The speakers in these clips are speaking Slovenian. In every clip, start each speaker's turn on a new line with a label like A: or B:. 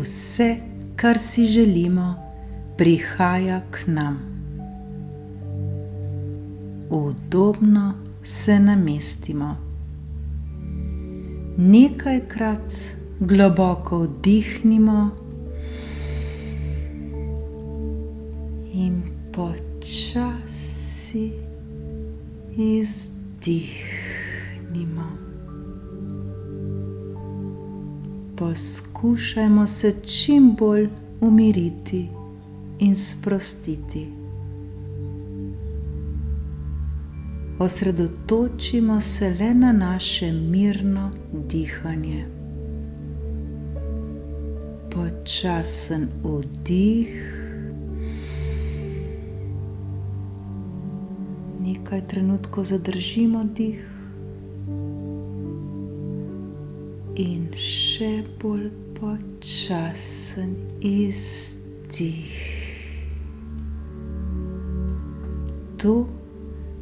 A: Vse, kar si želimo, prihaja k nam. Udobno se namestimo. Nekajkrat globoko vdihnimo in počasi izdihnimo. Poskušajmo se čim bolj umiriti in sprostiti. Osredotočimo se le na naše mirno dihanje. Počasen vdih. Nekaj trenutkov zadržimo dih. In še bolj počasen izdih. To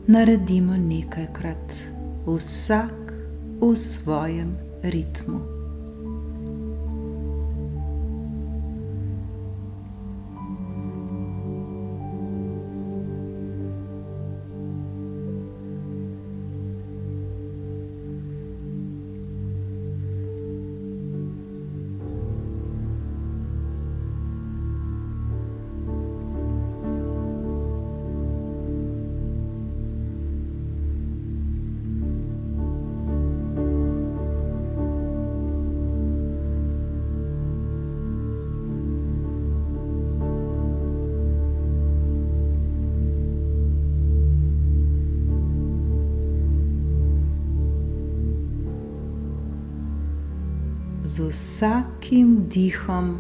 A: naredimo nekajkrat, vsak v svojem ritmu. Z vsakim dihom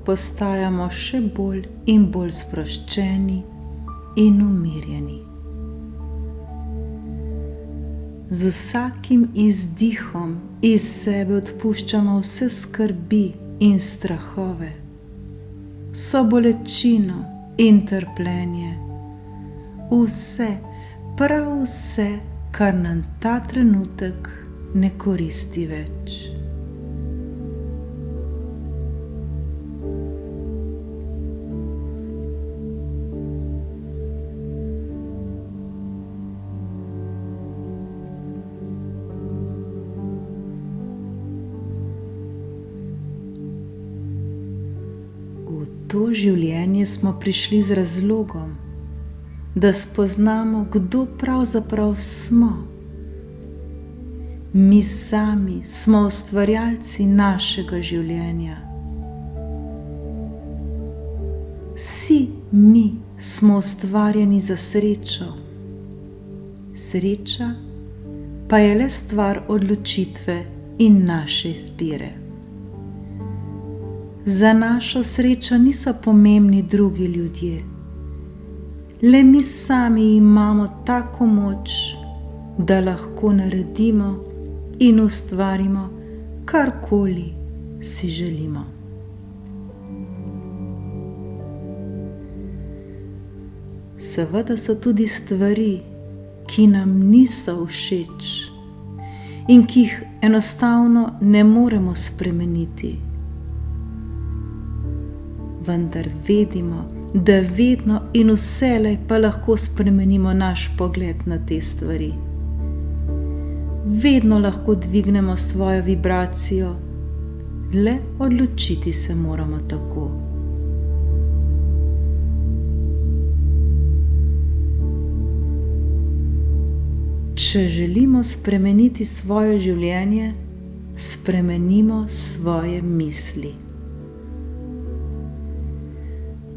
A: postajamo še bolj in bolj sproščeni in umirjeni. Z vsakim izdihom iz sebe odpuščamo vse skrbi in strahove, vso bolečino in trpljenje, vse, prav vse, kar nam ta trenutek ne koristi več. V to življenje smo prišli z razlogom, da spoznamo, kdo pravzaprav smo. Mi sami smo ustvarjalci našega življenja. Vsi mi smo ustvarjeni za srečo. Sreča pa je le stvar odločitve in naše izbire. Za našo srečo niso pomembni drugi ljudje. Le mi sami imamo tako moč, da lahko naredimo in ustvarimo karkoli si želimo. Seveda so tudi stvari, ki nam niso všeč in ki jih enostavno ne moremo spremeniti. Vendar vedimo, da vedno in vselej pa lahko spremenimo naš pogled na te stvari. Vedno lahko dvignemo svojo vibracijo, le odločiti se moramo tako. Če želimo spremeniti svoje življenje, spremenimo svoje misli.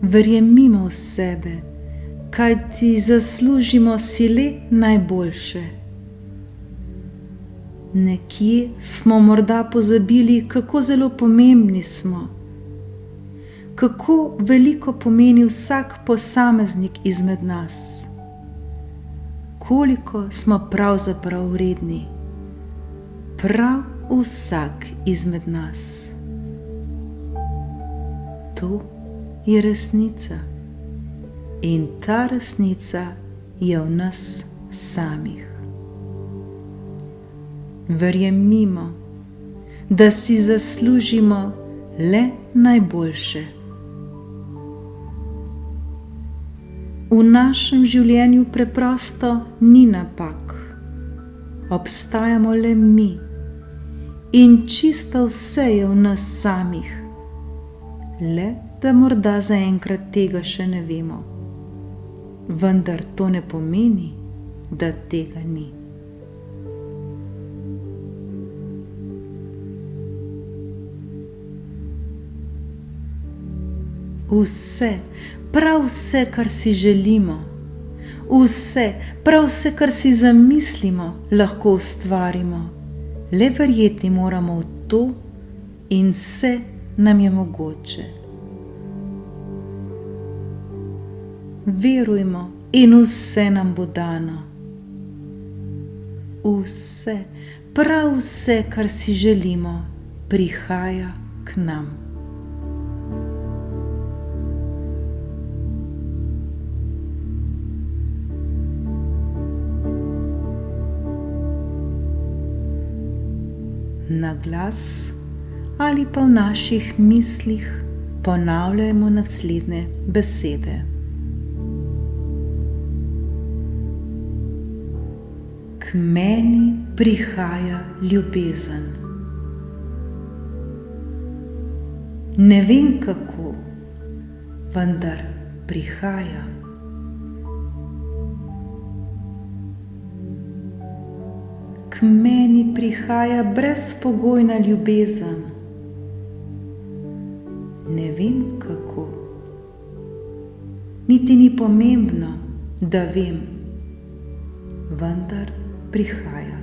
A: Verjemimo v sebe, kajti zaslužimo si le najboljše. Nekje smo morda pozabili, kako zelo pomembni smo, kako veliko pomeni vsak posameznik izmed nas, koliko smo pravzaprav vredni, prav vsak izmed nas. To je resnica in ta resnica je v nas samih. Verjemimo, da si zaslužimo le najboljše. V našem življenju preprosto ni napak. Obstajamo le mi in čisto vse je v nas samih. Le da morda zaenkrat tega še ne vemo. Vendar to ne pomeni, da tega ni. Vse, prav vse, kar si želimo, vse, prav vse, kar si zamislimo, lahko ustvarimo. Le verjeti moramo v to in vse nam je mogoče. Verujmo in vse nam bo dano. Vse, prav vse, kar si želimo, prihaja k nam. Na glas ali pa v naših mislih ponavljajmo naslednje besede. K meni prihaja ljubezen. Ne vem kako, vendar prihaja. K meni prihaja brezpogojna ljubezen. Ne vem kako, niti ni pomembno, da vem, vendar prihaja.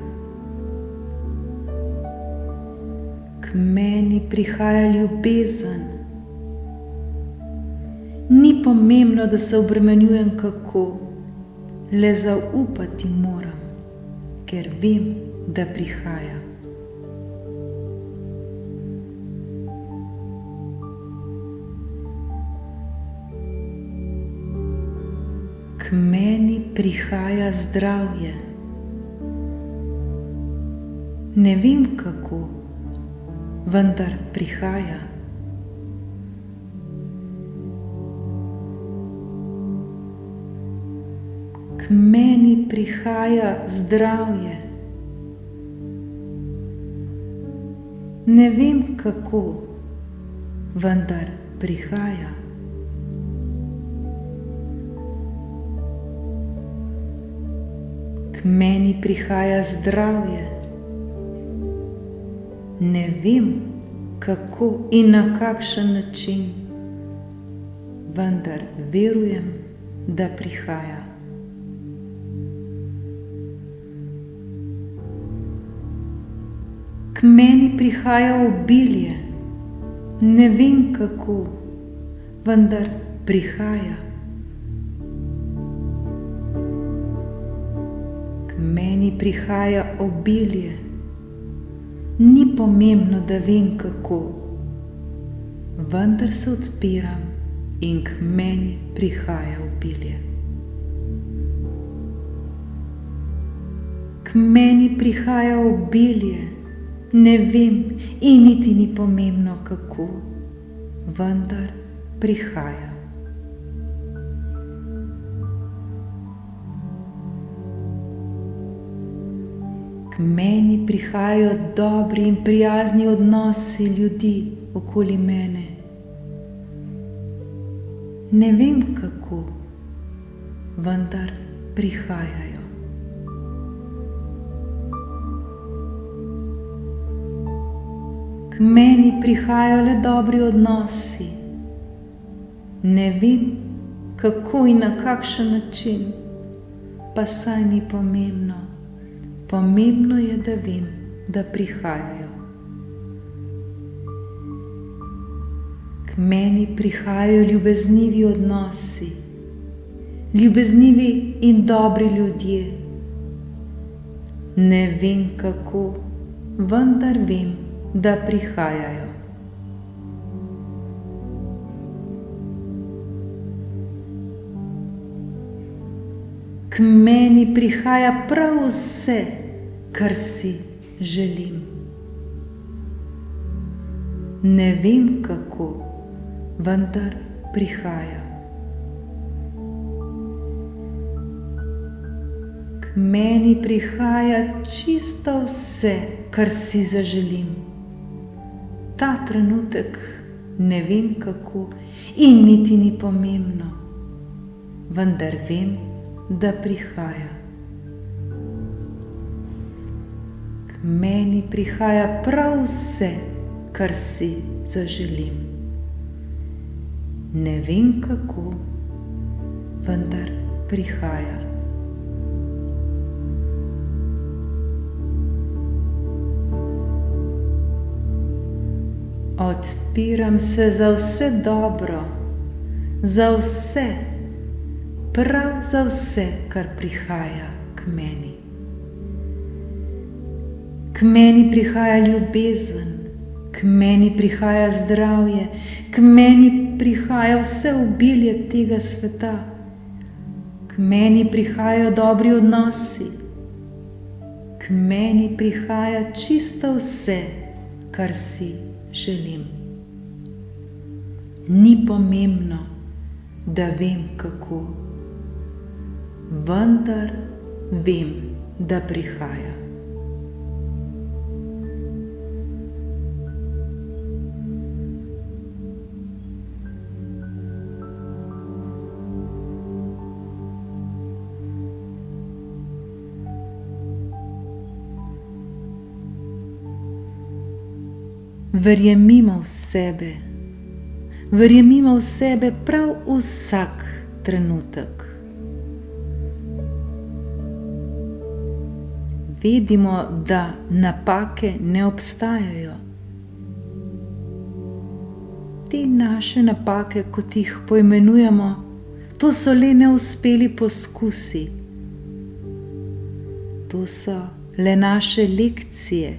A: K meni prihaja ljubezen. Ni pomembno, da se obremenjujem kako, le zaupati moram, ker vem, da prihaja. K meni prihaja zdravje. Ne vem kako, vendar prihaja. K meni prihaja zdravje. Ne vem kako, vendar prihaja. K meni prihaja zdravje. Ne vem kako in na kakšen način, vendar verujem, da prihaja. K meni prihaja obilje. Ne vem kako, vendar prihaja. K meni prihaja obilje. Ni pomembno, da vem kako, vendar se odpiram in k meni prihaja obilje. K meni prihaja obilje. Ne vem in niti ni pomembno kako, vendar prihaja. K meni prihajajo dobri in prijazni odnosi ljudi okoli mene. Ne vem kako, vendar prihajajo. K meni prihajajo le dobri odnosi. Ne vem kako in na kakšen način, pa saj ni pomembno. Pomembno je, da vem, da prihajajo. K meni prihajajo ljubeznivi odnosi, ljubeznivi in dobri ljudje. Ne vem kako, vendar vem, da prihajajo. K meni prihaja prav vse, kar si želim. ne vem kako, vendar prihaja. K meni prihaja čisto vse, kar si zaželim. Ta trenutek ne vem kako in niti ni pomembno, vendar vem, da prihaja. K meni prihaja prav vse, kar si zaželim. Ne vem kako, vendar prihaja. Odpiram se za vse dobro, za vse, prav za vse, kar prihaja k meni. K meni prihaja ljubezen, k meni prihaja zdravje, k meni prihaja vse obilje tega sveta, k meni prihajajo dobri odnosi, k meni prihaja čisto vse, kar si želim. Ni pomembno, da vem kako, vendar vem, da prihaja. Verjemimo v sebe, verjemimo v sebe prav vsak trenutek. Vedimo, da napake ne obstajajo. Te naše napake, kot jih poimenujemo, to so le neuspeli poskusi. To so le naše lekcije,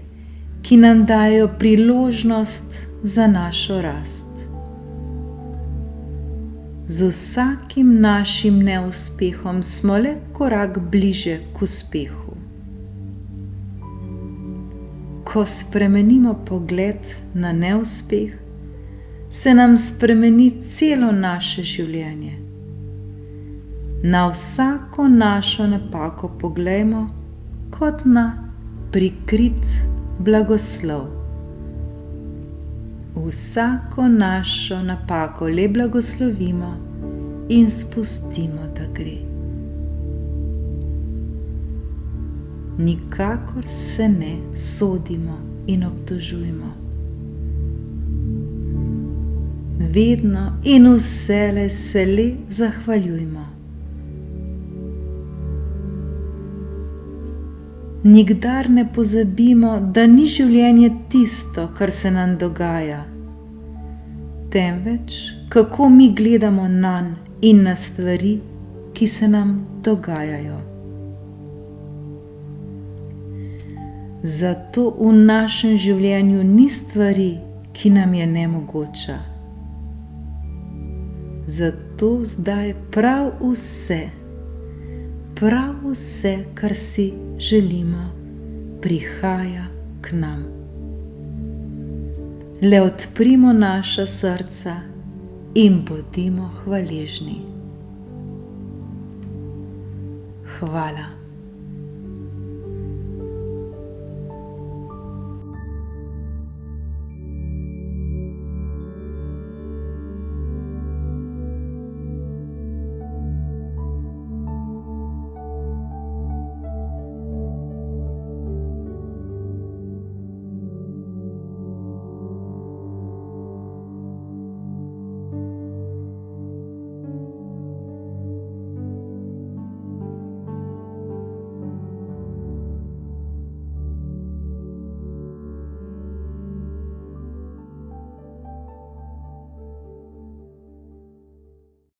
A: ki nam dajo priložnost za našo rast. Z vsakim našim neuspehom smo le korak bliže k uspehu. Ko spremenimo pogled na neuspeh, se nam spremeni celo naše življenje. Na vsako našo napako poglejmo kot na prikrit blagoslov. Vsako našo napako le blagoslovimo in spustimo, da gre. Nikakor se ne sodimo in obtožujmo. Vedno in vselej se le zahvaljujmo. Nikdar ne pozabimo, da ni življenje tisto, kar se nam dogaja, temveč kako mi gledamo nanj in na stvari, ki se nam dogajajo. Zato v našem življenju ni stvari, ki nam je nemogoča. Zato zdaj prav vse, kar si želimo, prihaja k nam. Le odprimo naša srca in bodimo hvaležni. Hvala.